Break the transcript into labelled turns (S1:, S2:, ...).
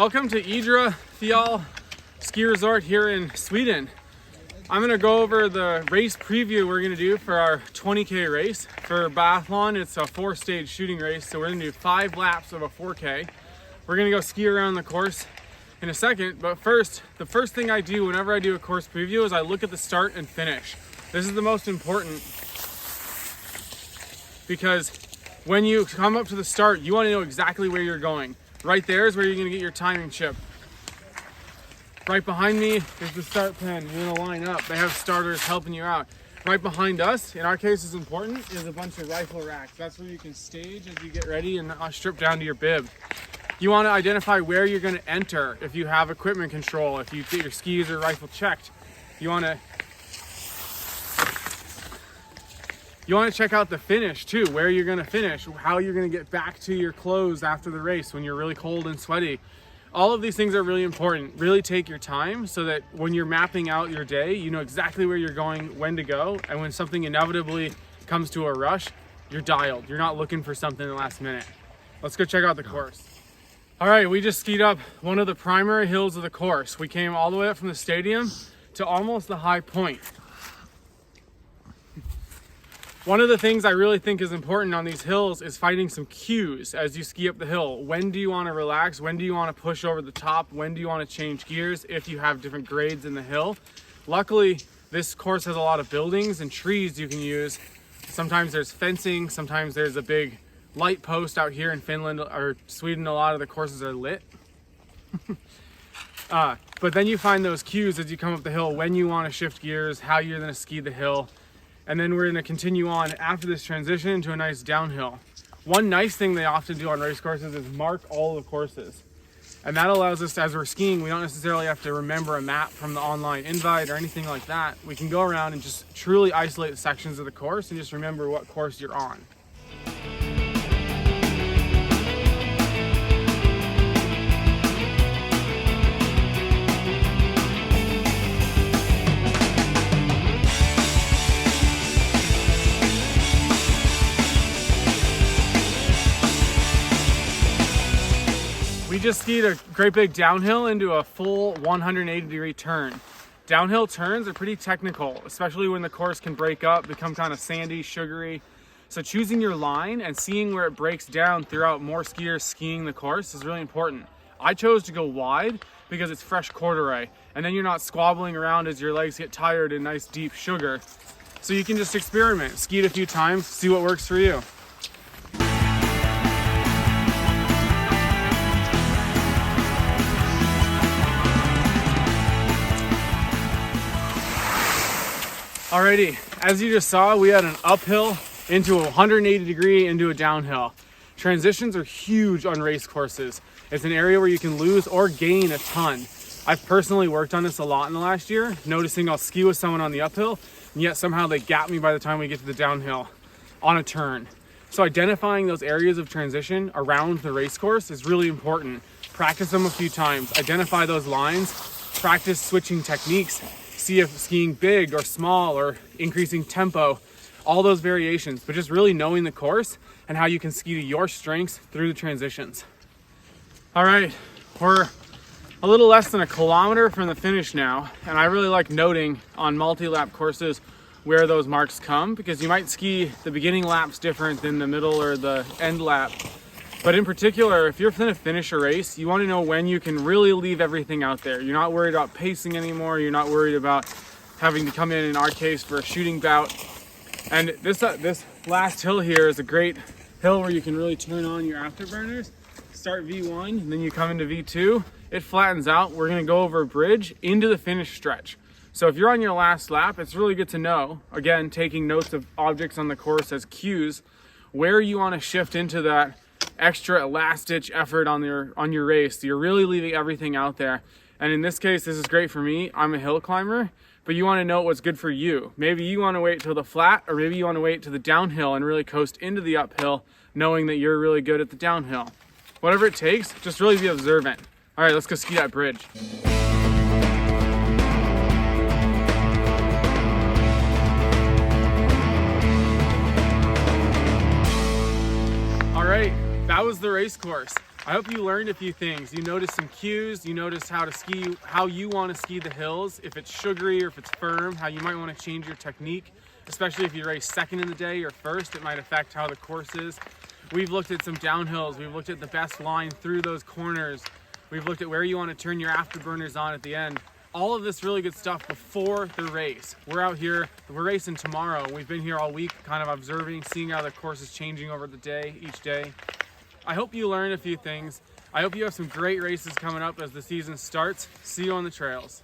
S1: Welcome to Idre Fjäll Ski Resort here in Sweden. I'm gonna go over the race preview we're gonna do for our 20K race. For biathlon, it's a 4-stage shooting race, so we're gonna do 5 laps of a 4K. We're gonna go ski around the course in a second, but first, the first thing I do whenever I do a course preview is I look at the start and finish. This is the most important because when you come up to the start, you wanna know exactly where you're going. Right there is where you're gonna get your timing chip. Right behind me is the start pen. You're gonna line up. They have starters helping you out. Right behind us, in our case is important, is a bunch of rifle racks. That's where you can stage as you get ready and strip down to your bib. You wanna identify where you're gonna enter if you have equipment control, if you get your skis or rifle checked. You wanna check out the finish too, where you're gonna finish, how you're gonna get back to your clothes after the race when you're really cold and sweaty. All of these things are really important. Really take your time so that when you're mapping out your day, you know exactly where you're going, when to go, and when something inevitably comes to a rush, you're dialed. You're not looking for something in the last minute. Let's go check out the course. All right, we just skied up one of the primary hills of the course. We came all the way up from the stadium to almost the high point. One of the things I really think is important on these hills is finding some cues as you ski up the hill. When do you want to relax? When do you want to push over the top? When do you want to change gears if you have different grades in the hill? Luckily, this course has a lot of buildings and trees you can use. Sometimes there's fencing, sometimes there's a big light post out here in Finland or Sweden. A lot of the courses are lit. But then you find those cues as you come up the hill, when you want to shift gears, how you're going to ski the hill. And then we're going to continue on after this transition to a nice downhill. One nice thing they often do on race courses is mark all the courses. And that allows us, as we're skiing, we don't necessarily have to remember a map from the online invite or anything like that. We can go around and just truly isolate the sections of the course and just remember what course you're on. We just skied a great big downhill into a full 180-degree turn. Downhill turns are pretty technical, especially when the course can break up, become kind of sandy, sugary. So choosing your line and seeing where it breaks down throughout more skiers skiing the course is really important. I chose to go wide because it's fresh corduroy, and then you're not squabbling around as your legs get tired in nice deep sugar. So you can just experiment, ski it a few times, see what works for you. Alrighty, as you just saw, we had an uphill into a 180 degree into a downhill. Transitions are huge on race courses. It's an area where you can lose or gain a ton. I've personally worked on this a lot in the last year, noticing I'll ski with someone on the uphill, and yet somehow they gap me by the time we get to the downhill on a turn. So identifying those areas of transition around the race course is really important. Practice them a few times, identify those lines, practice switching techniques, see if skiing big or small or increasing tempo, all those variations, but just really knowing the course and how you can ski to your strengths through the transitions. All right, we're a little less than a kilometer from the finish now, and I really like noting on multi-lap courses where those marks come, because you might ski the beginning laps different than the middle or the end lap. But in particular, if you're gonna finish a race, you wanna know when you can really leave everything out there. You're not worried about pacing anymore. You're not worried about having to come in our case, for a shooting bout. And this last hill here is a great hill where you can really turn on your afterburners. Start V1, and then you come into V2. It flattens out. We're gonna go over a bridge into the finish stretch. So if you're on your last lap, it's really good to know, again, taking notes of objects on the course as cues, where you wanna shift into that extra last-ditch effort on your race. So you're really leaving everything out there. And in this case, this is great for me. I'm a hill climber, but you want to know what's good for you. Maybe you want to wait till the flat, or maybe you want to wait to the downhill and really coast into the uphill, knowing that you're really good at the downhill. Whatever it takes, just really be observant. All right, let's go ski that bridge. All right, that was the race course. I hope you learned a few things. You noticed some cues, you noticed how to ski, how you want to ski the hills, if it's sugary or if it's firm, how you might want to change your technique, especially if you race second in the day or first, it might affect how the course is. We've looked at some downhills, we've looked at the best line through those corners, we've looked at where you want to turn your afterburners on at the end. All of this really good stuff before the race. We're out here, we're racing tomorrow. We've been here all week kind of observing, seeing how the course is changing over the day, each day. I hope you learned a few things. I hope you have some great races coming up as the season starts. See you on the trails.